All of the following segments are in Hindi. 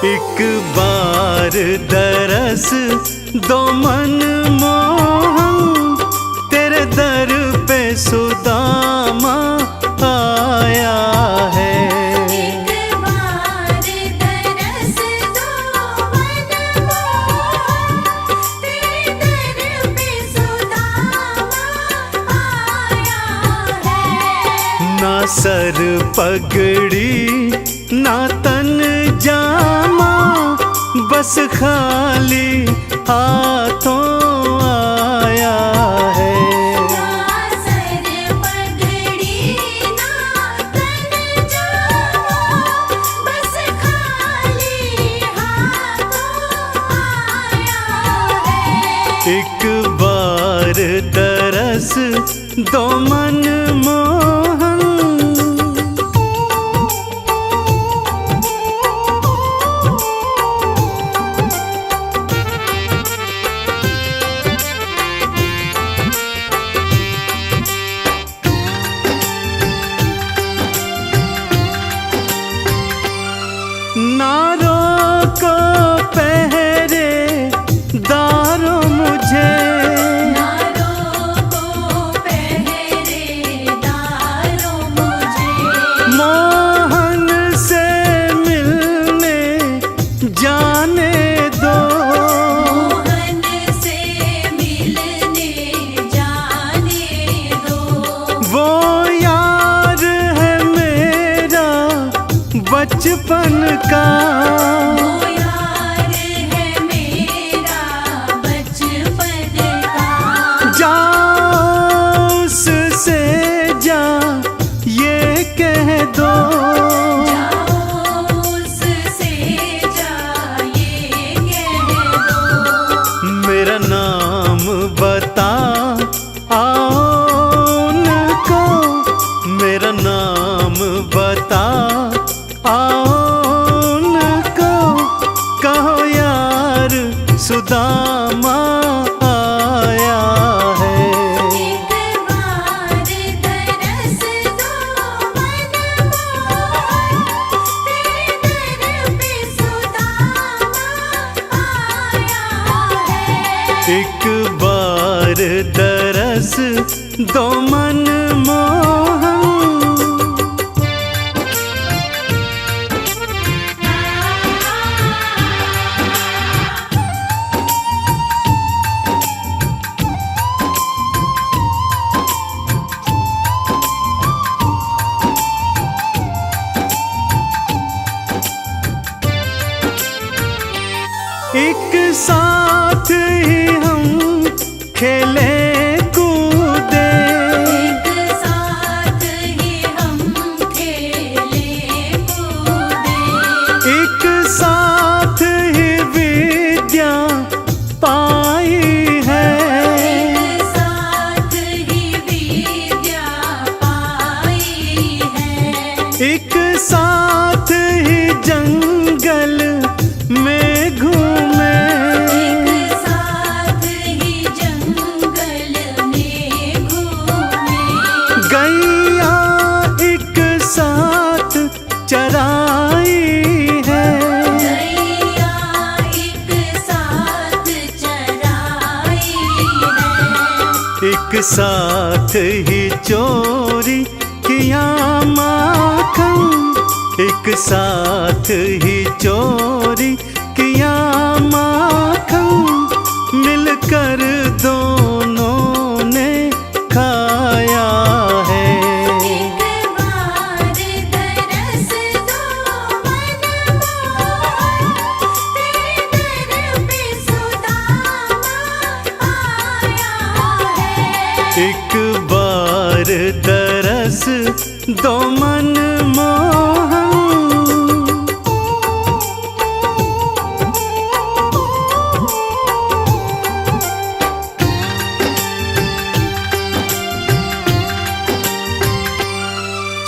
एक बार दरस दो मन मोहन, तेरे दर पे सुदामा आया है। एक बार दरस दो मन मोहन, तेरे दर पे सुदामा आया है। ना सर पगड़ी ना तन जामा, बस खाली हाथों आया है। ना सर पगड़ी ना तन जामा, बस खाली हाथों आया है। एक बार दरस दो मन मोहन। नारों को पहरे दारो मुझे, नारों को पहरेदारों मुझे, मोहन से मिलने जाने दो। मोहन से मिलने जाने दो। वो यार है मेरा बचपन का, वो यार है मेरा बचपन का। जा उससे जा ये कह दो, जाओ उससे जाइए कह दो। मेरा नाम बता आओ उनको, मेरा नाम बता आओ उनको, कहो यार सुदामा आया है। एक बार दरस दो मन मोहन, तेरे दर पे सुदामा आया है। एक बार दरस दो मन मोहन। एक साथ ही हम खेले कूदे, एक साथ ही हम खेले कूदे, एक साथ ही विद्या पाई है। एक साथ ही विद्या पाई है। एक साथ ही जंगल में घूमे, एक साथ ही जंगल में घूमे, गैया एक साथ चराई है। गैया एक साथ चराई है। एक साथ ही चोरी किया माखन, एक साथ ही चोरी किया माखन, मिलकर दोनों ने खाया है। एक बार दरस दो मन मोहन, तेरे दर पे सुदामा आया है। एक बार दरस दो मन मोहन।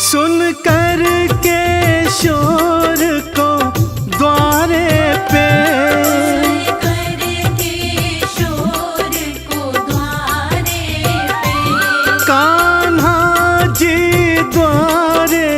सुन कर के शोर को द्वारे पे, करके शोर को द्वारे पे, कान्हा जी द्वारे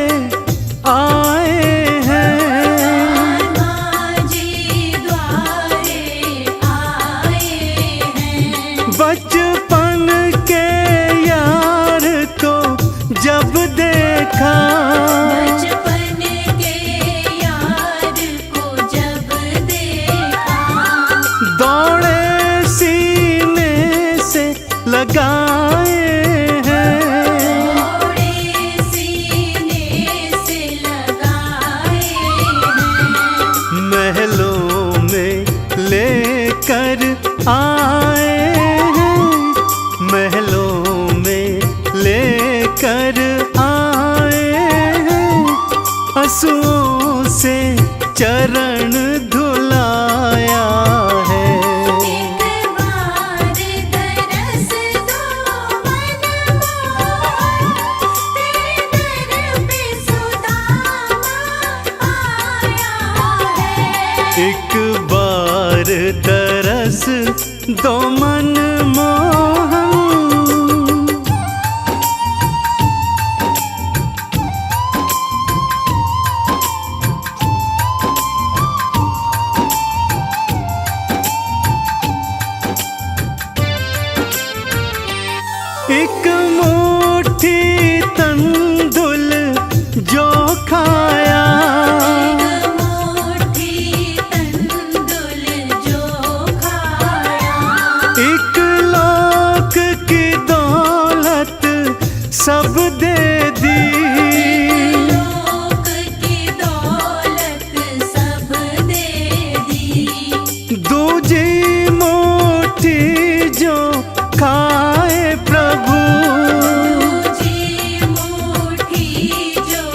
महलों में लेकर आए हैं, महलों में लेकर आए हैं, आंसुओं से चरण धुलाया है। एक बार दरस दो मन मोहन, तेरे दर पे सुदामा आया है। एक बार तरस दो मन मोहन। एक मुट्ठी तंदुल जो खाया, एक मुट्ठी तंदुल जो खाया, एक लाख की दौलत सब दे दी, लोक की दौलत सब दे दी। दूजी मुट्ठी जो खाए प्रभु, दूजी मुट्ठी जो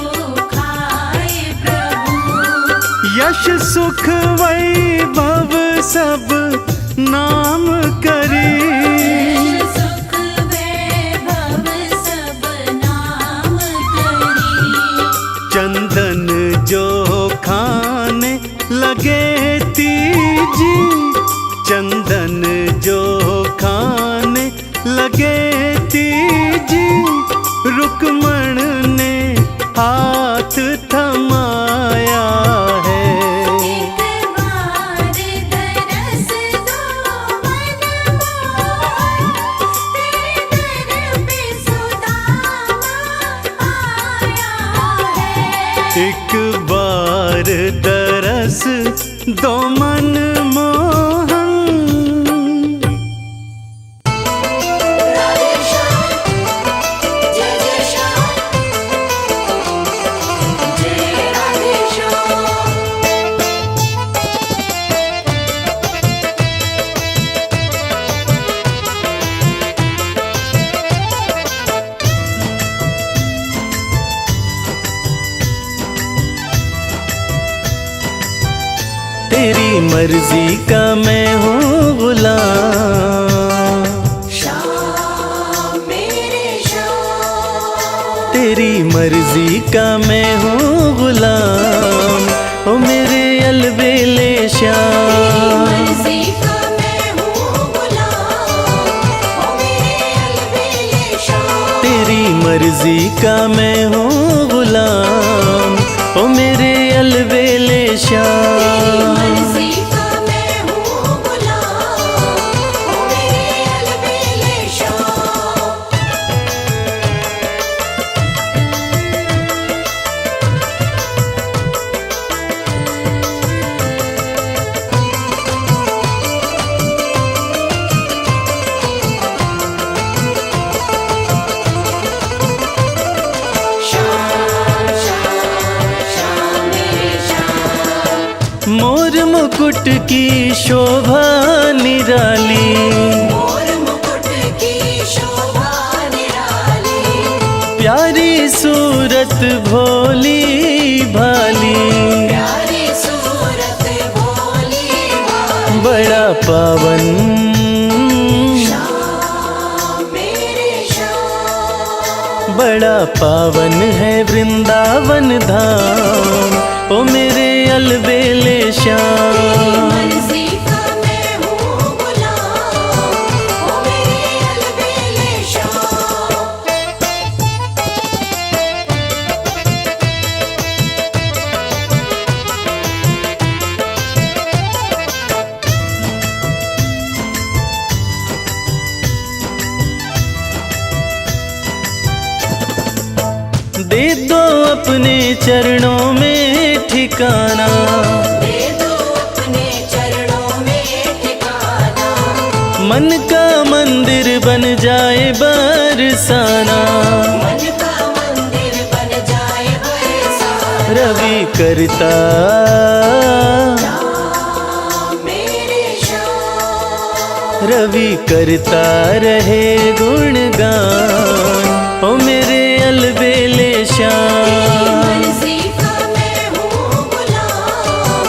खाए प्रभु, यश सुख वैभव सब नाम करी, सुख वैभव सब नाम करी। चंदन जो खाने लगे तीजी, चंदन जो खाने लगे तीजी, रुक्मण ने हाथ थमाया है। एक बार दरस दो मन मोहन, तेरे दर पे सुदामा आया है। एक बार तरस दो मन मोहन। राधे श्याम, जय जय श्याम, जय राधे श्याम। तेरी मर्जी का मैं हूँ गुलाम, श्याम मेरे श्याम, तेरी मर्जी का मैं हूँ गुलाम, ओ मेरे अलबेले श्याम। मर्जी का मैं हूँ गुलाम, ओ मेरे अलबेले श्याम। तेरी मर्जी का मैं हूँ गुलाम, ओ मेरे अलबेले श्याम। मर्जी का मैं हूँ गुलाम, ओ मेरे अलबेले श्याम। श्याम श्याम श्याम मेरे श्याम। मोर मुकुट की शोभा निराली, मोर मुकुट की शोभा निराली, प्यारी सूरत भोली भाली, प्यारी सूरत भोली भाली। बड़ा पावन श्याम मेरे श्याम। बड़ा पावन है वृंदावन धाम, ओ मेरे अलबेले श्याम। मर्जी का मैं हूँ गुलाम, ओ मेरे अलबेले श्याम। दे दो अपने चरणों में ठिकाना, दे दो अपने चरणों में ठिकाना, मन का मंदिर बन जाए बरसाना। मन का मंदिर बन जाए बरसाना। रवि करता श्याम रवि करता रहे गुणगान, ओ मेरे अलबेले श्याम। मर्जी का मैं हूँ गुलाम,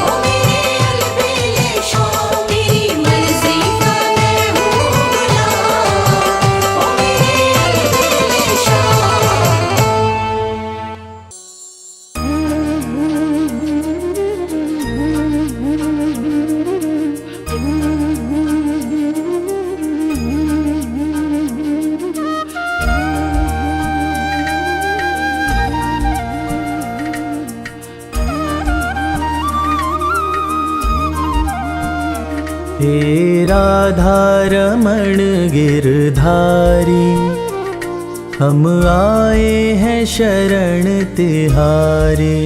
ओ मेरे अलबेले शाम। तेरी मर्जी का मैं हूँ गुलाम, ओ मेरे अलबेले शाम। हे राधा रमण गिरधारी, हम आए हैं शरण तिहारे।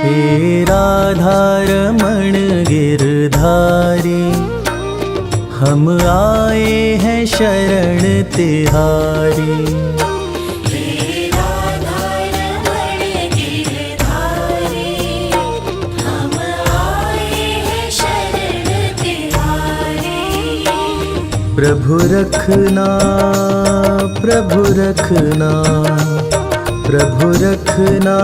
हे राधा रमण गिरधारी, हम आए हैं शरण तिहारी। प्रभु रखना, प्रभु रखना, प्रभु रखना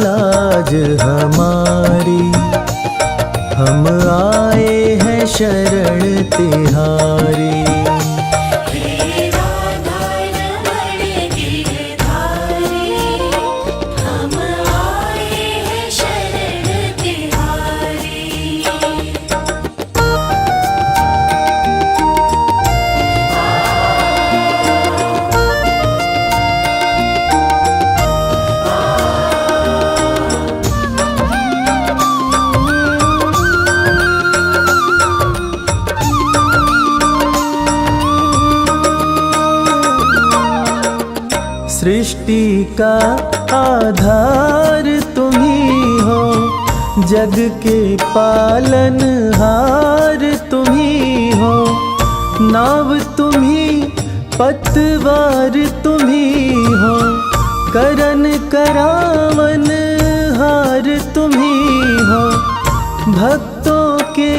लाज हमारी। हम आए हैं शरण तिहारी। सृष्टि का आधार तुम ही हो, जग के पालनहार तुम ही हो। नाव तुम ही, पतवार तुम ही हो, करन करावन हार तुम ही हो। भक्तों के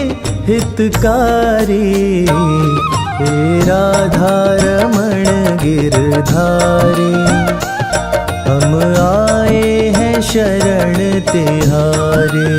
हितकारी, हे राधा रमण गिरधारी। हम आए हैं शरण तिहारे।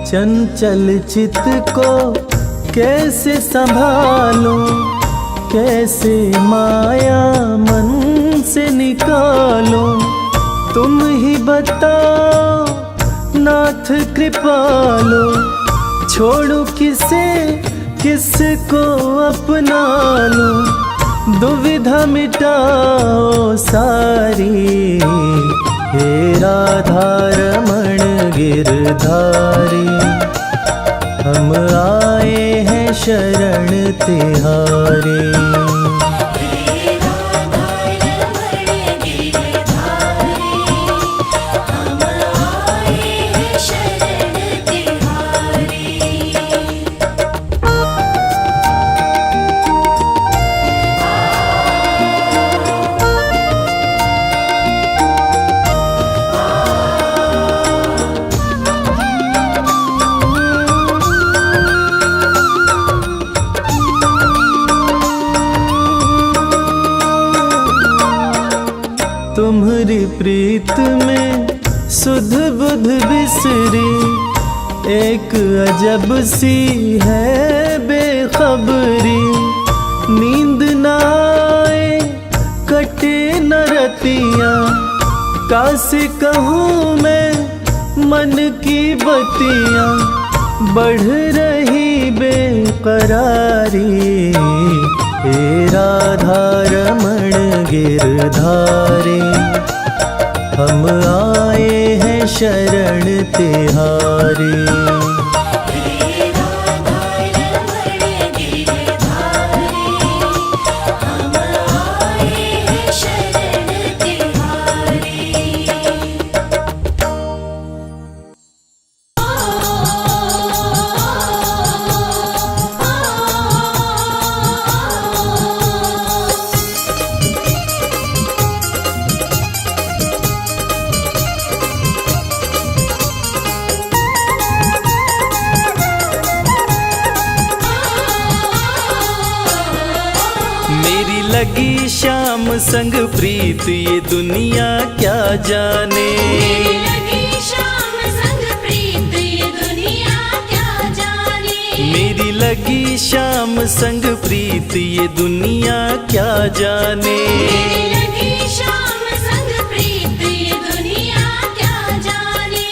चंचल चित को कैसे संभालूं, कैसे माया मन से निकालूं। तुम ही बताओ नाथ कृपालु, छोड़ूं किसे किसको अपना लूं। दुविधा मिटाओ सारी, हे राधा रमण गिरधारी। हम आए हैं शरण तिहारे। तुम्हारी प्रीत में सुध बुध बिसरी, एक अजब सी है बेखबरी। नींद न आए कटे न रतियाँ, कासे कहूँ मैं मन की बतियाँ। बढ़ रही बेकरारी, हे राधा रमण गिरधारी। हम आए हैं शरण तिहारी। हे राधा रमण गिरधारी, हम आए हैं शरण तिहारी। मेरी लगी श्याम संग प्रीत ये दुनिया क्या जाने। लगी श्याम संग प्रीत ये दुनिया क्या जाने। मेरी लगी श्याम संग प्रीत ये दुनिया क्या जाने। लगी श्याम संग प्रीत ये दुनिया क्या जाने।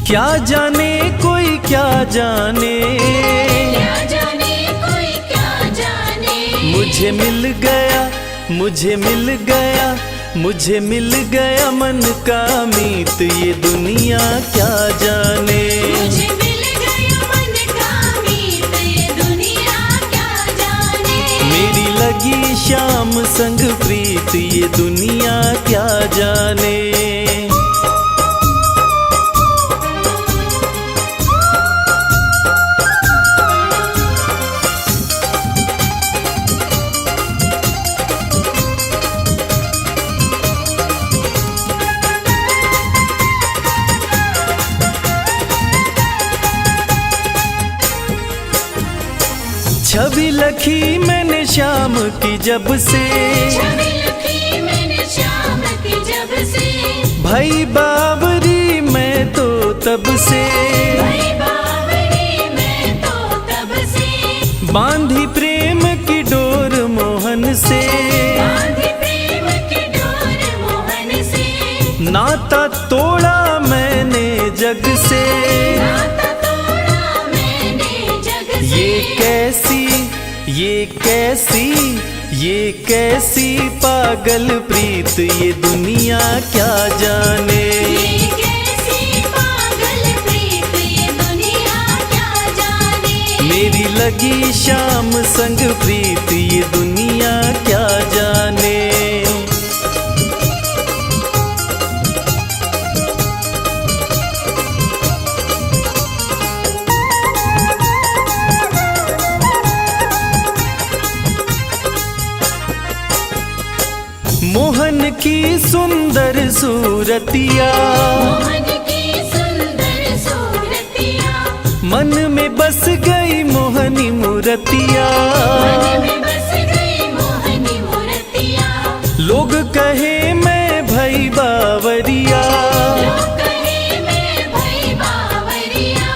क्या जाने कोई क्या जाने। क्या जाने कोई क्या जाने। मुझे मिल गया, मुझे मिल गया, मुझे मिल गया मन का मीत ये दुनिया क्या जाने। मुझे मिल गया मन का मीत ये दुनिया क्या जाने। मेरी लगी श्याम संग प्रीत ये दुनिया क्या जाने। छवि लखी मैंने श्याम की जब से। छवि लखी मैंने श्याम की जब से। भाई बावरी मैं तो तब से। भाई बावरी मैं तो तब से। बांधी प्रेम की डोर मोहन से। बांधी प्रेम की डोर मोहन से। नाता तोड़ा मैंने जग से। नाता तोड़ा मैंने जग से। ये कैसी, ये कैसी, ये कैसी पागल प्रीत ये दुनिया क्या जाने। ये कैसी पागल प्रीत ये दुनिया क्या जाने। मेरी लगी श्याम संग प्रीत ये दुनिया क्या जाने। मोहन की सुंदर सूरतिया। मोहन की सुंदर सूरतिया। मन में बस गई मोहनी मूर्तिया। मन में बस गई मोहनी मूर्तिया। लोग कहे मैं भई बावरिया। लोग कहे मैं भई बावरिया।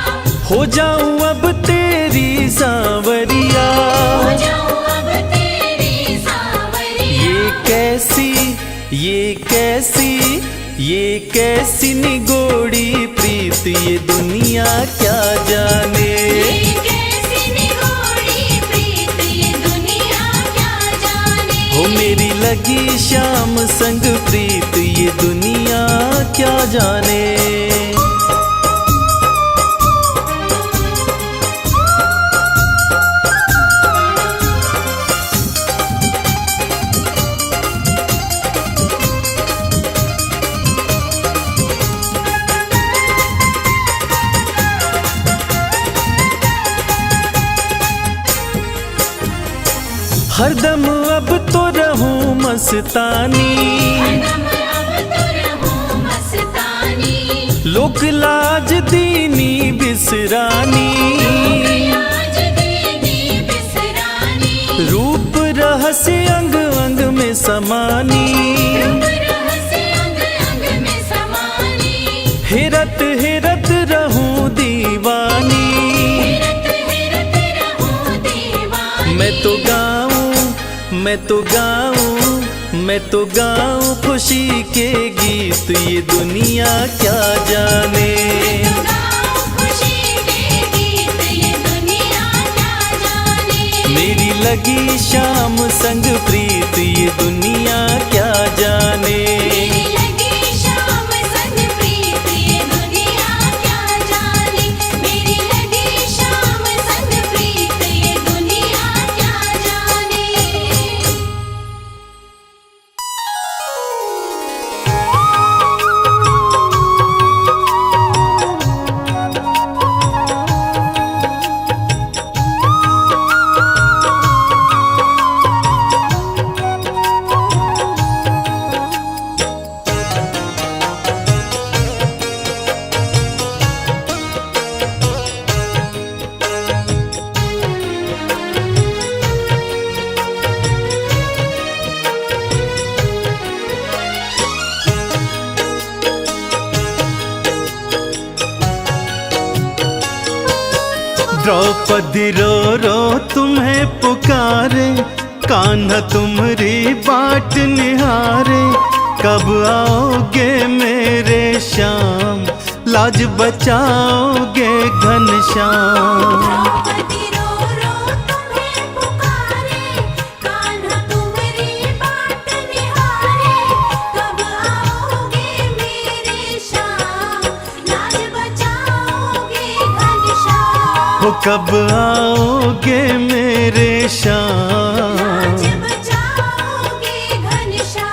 हो जाऊं अब तेरी सांवरिया। हो जाऊं अब तेरी सांवरिया। ये कैसी, ये कैसी, ये कैसी निगोड़ी प्रीत ये दुनिया क्या जाने। ये कैसी निगोड़ी प्रीत ये दुनिया क्या जाने। हो मेरी लगी श्याम संग प्रीत ये दुनिया क्या जाने। हरदम अब तो रहूं मस्तानी। हरदम अब तो रहूं मस्तानी। लोक लाज दीनी बिसरानी। लाज दीनी बिसरानी। रूप रहस्य अंग अंग में समानी। रूप रहस्य अंग अंग में समानी। हेरत हेरत रहूं दीवानी। हेरत हेरत रहूं दीवानी। मैं तो गाऊं, मैं तो गाऊं, मैं तो गाऊं खुशी के गीत ये दुनिया क्या जाने। मैं तो गाऊं खुशी के गीत ये दुनिया क्या जाने। मेरी लगी श्याम संग प्रीत ये दुनिया क्या जाने। मेरी लगी द्रौपदी रो रो तुम्हें पुकारे, कान्हा तुम्हारी बाट निहारे। कब आओगे मेरे श्याम, लाज बचाओगे घनश्याम। द्रौपदी रो रो तुम्हें पुकारे, कान्हा तुम्हारी बाट निहारे। कब आओगे मेरे श्याम, लाज बचाओगे घनश्याम। हो कब आओगे मेरे श्याम। लाज बचाओगे घनश्याम।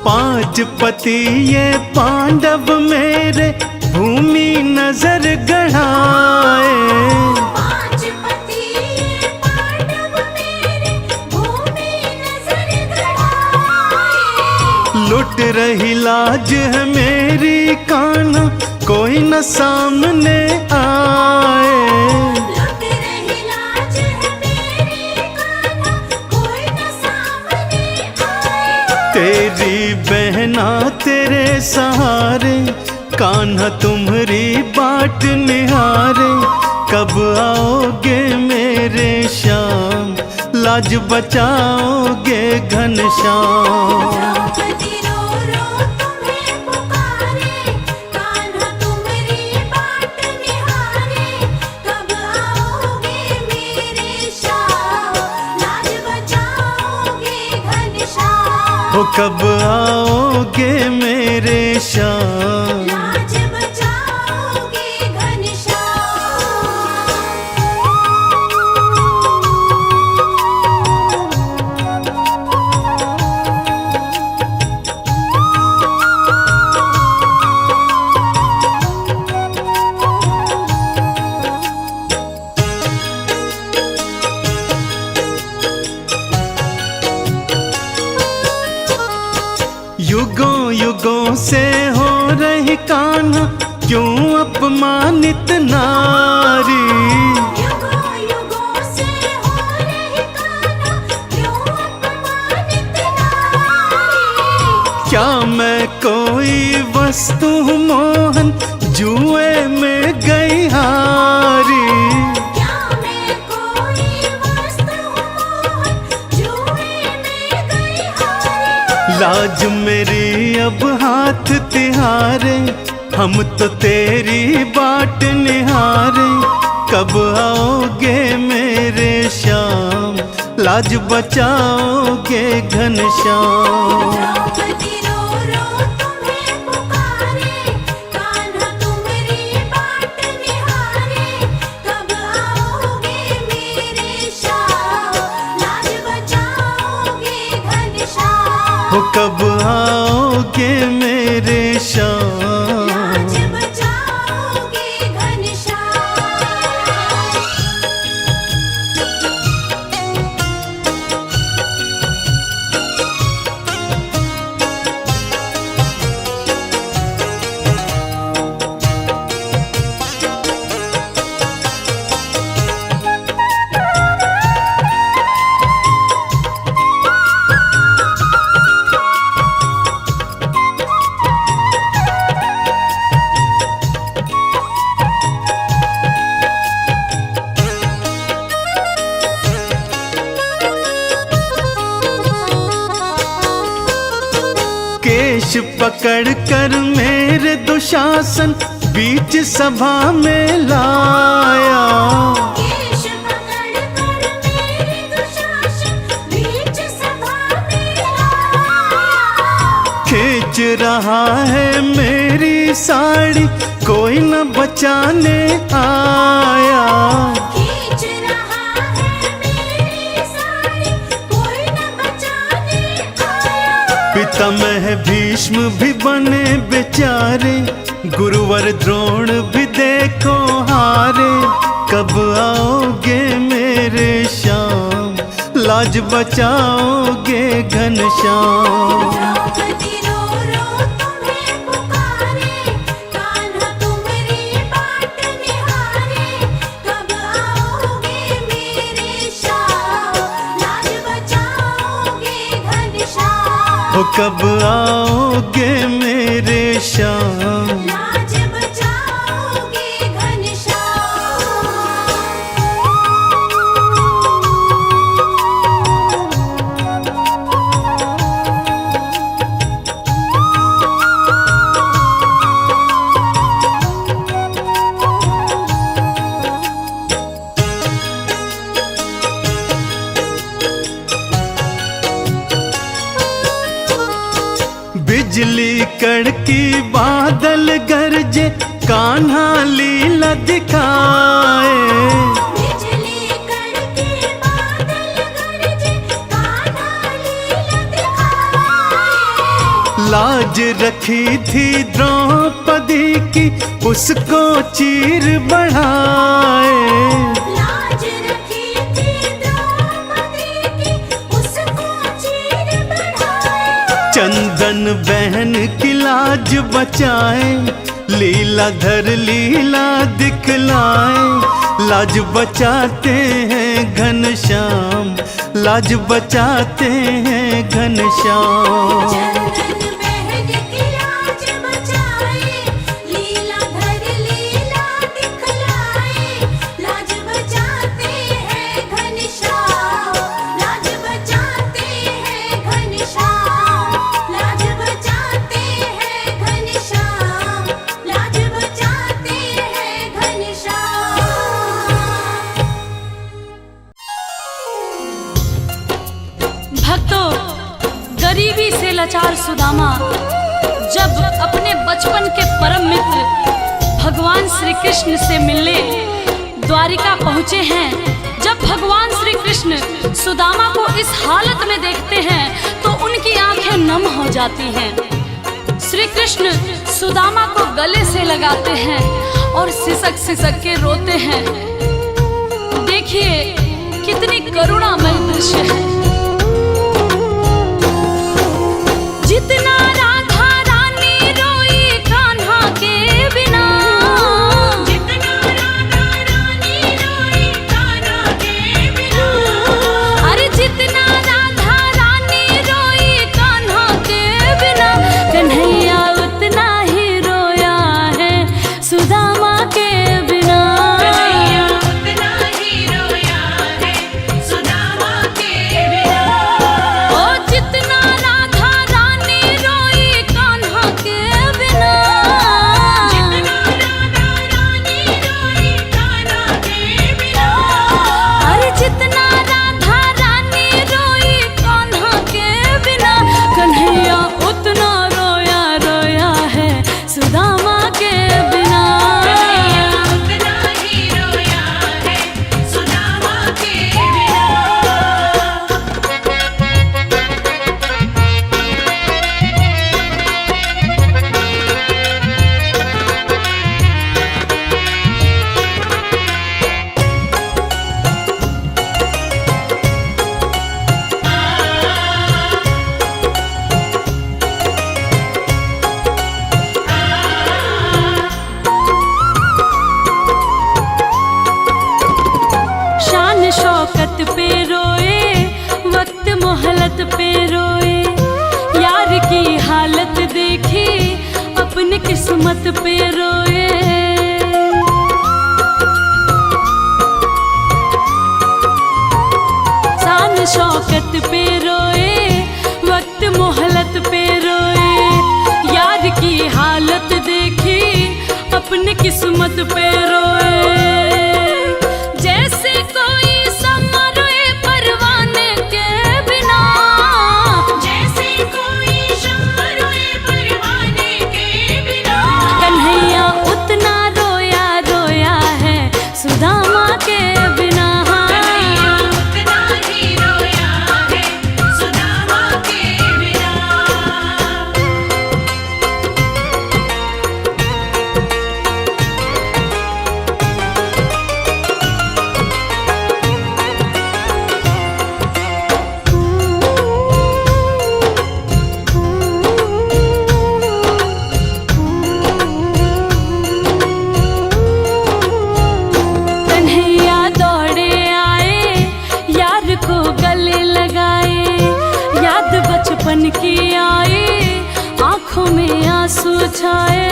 पांच पति ये पांडव मेरे, भूमि नजर गढ़ाए। पांच पति ये पांडव मेरे, भूमि नजर गड़ाए। लुट रही लाज है मेरी कान्हा, कोई न सामने आए। लुट रही लाज है मेरी कान्हा, कोई न सामने आए। तेरी बहना तेरे सहारे, कान्हा तुम्हारी बाट निहारे। कब आओगे मेरे श्याम, लाज बचाओगे घनश्याम। द्रौपदी रो रो तुम्हें पुकारे, कान्हा तुम्हारी बाट निहारे। कब आओगे मेरे श्याम, लाज बचाओगे घनश्याम। हो कब आओगे मेरे श्याम। लाज बचाओगे युगों युगों से हो रही कान्हा, क्यों अपमानित नारी। युगों युगों से हो रही कान्हा, क्यों अपमानित नारी। क्या मैं कोई वस्तु हूँ मोहन, जुए में गई हारी। क्या मैं कोई वस्तु हूँ, जुए में गई हारी। लाज मेरी अब हाथ तिहारे, हम तो तेरी बाट निहारे। कब आओगे मेरे श्याम, लाज बचाओगे घनश्याम। द्रौपदी रो रो तुम्हें पुकारे, कान्हा तुम्हारी बाट निहारे। कब आओगे मेरे श्याम, लाज बचाओगे घनश्याम। हो कब आओगे मेरे श्याम। लाज बचाओगे घनश्याम। केश पकड़ कर मेरे दुशासन, बीच सभा में लाया। केश पकड़ कर मेरे दुशासन, बीच सभा में लाया। खींच रहा है मेरी साड़ी, कोई न बचाने आया। खींच रहा है मेरी साड़ी, कोई न बचाने आया। समय भीष्म भी बने बेचारे, गुरुवर द्रोण भी देखो हारे। कब आओगे मेरे श्याम, लाज बचाओगे घनश्याम। द्रौपदी रो रो तुम्हें पुकारे, कान्हा तुम्हारी बाट निहारे। कब आओगे मेरे श्याम, लाज बचाओगे घनश्याम। ओ कब आओगे मेरे श्याम, लाज बचाओगे घनश्याम। बिजली कड़की बादल गरजे, कान्हा लीला दिखाए। बिजली कड़के बादल गरजे, कान्हा लीला दिखाए। लाज रखी थी द्रौपदी की, उसको चीर बढ़ाए। लाज रखी थी द्रौपदी की, उसको चीर बढ़ाए। चंदन बहन की लाज बचाए, लीलाधर लीला दिखलाए। लाज बचाते हैं घनश्याम, लाज बचाते हैं घनश्याम। चंदन बहन की लाज बचाए, लीलाधर लीला दिखलाए। लाज बचाते हैं घनश्याम, लाज बचाते हैं घनश्याम। लाज बचाते हैं घनश्याम, लाज बचाते हैं घनश्याम। भक्तों, गरीबी से लाचार सुदामा जब अपने बचपन के परम मित्र भगवान श्री कृष्ण से मिलने द्वारिका पहुँचे हैं। जब भगवान श्री कृष्ण सुदामा को इस हालत में देखते हैं तो उनकी आंखें नम हो जाती हैं। श्री कृष्ण सुदामा को गले से लगाते हैं और सिसक सिसक के रोते हैं। देखिए कितनी करुणामय दृश्य है। जितना राधा रानी रोई कान्हा के बिना, जितना राधा रानी रोई कान्हा के बिना। अरे जितना राधा रानी रोई कान्हा के बिना, कन्हैया उतना ही रोया है सुदामा के बिना। कन्हैया उतना ही रोया है सुदामा के बिना। ओ जितना राधा रानी रोई कान्हा के बिना, जितना राधा रानी रोई कान्हा के बिना। अरे जितना राधा रानी रोई कान्हा के बिना, कन्हैया उतना रोया रोया है सुदामा के बिना। कन्हैया उतना ही रोया है सुदामा के बिना। शान शौकत पे रोए, वक्त मोहलत पे रोए। यार की हालत देखी, अपनी किस्मत पे रोए। शान शौकत पे रोए, वक्त मोहलत पे रोए। यार की हालत देखी, अपनी किस्मत पे रोए। जैसे कोई समा रोए परवाने के बिना, जैसे कोई शम्मा रोए परवाने के बिना। कन्हैया उतना रोया रोया है सुदामा के बिना। कन्हैया उतना ही रोया है सुदामा के बिना। छाए।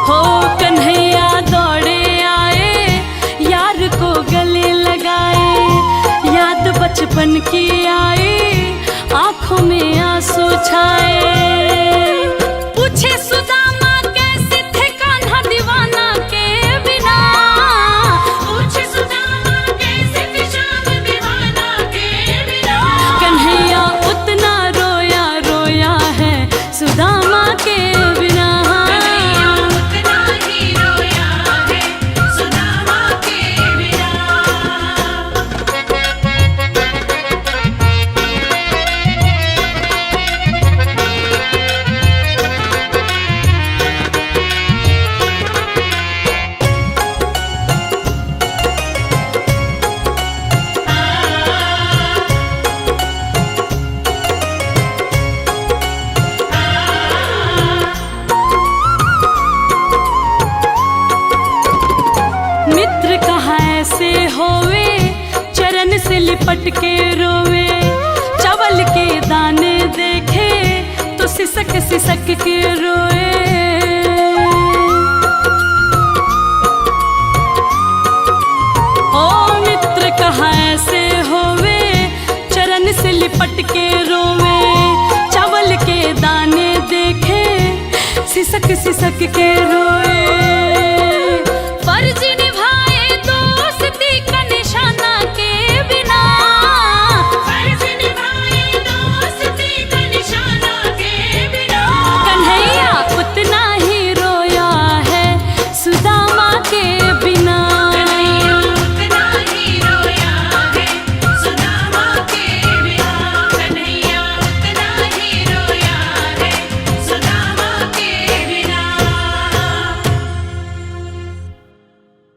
हो कन्हैया दौड़े आए, यार को गले लगाए, याद बचपन की आई, आंखों में आंसू छाए। पूछे सुदामा कैसे थे कान्हा दीवाना के बिना, पूछे सुदामा कैसे थे श्याम दीवाना के बिना। कन्हैया उतना रोया रोया है सुदामा के बिना। कन्हैया उतना ही रोया है सुदामा के बिना। मित्र कहाँ ऐसे होवे, चरण से लिपट के रोवे, चावल के दाने देखे तो सिसक सिसक के रोए। ओ मित्र कहाँ ऐसे होवे, चरण से लिपट के रोवे, चावल के दाने देखे सिसक सिसक के रोए।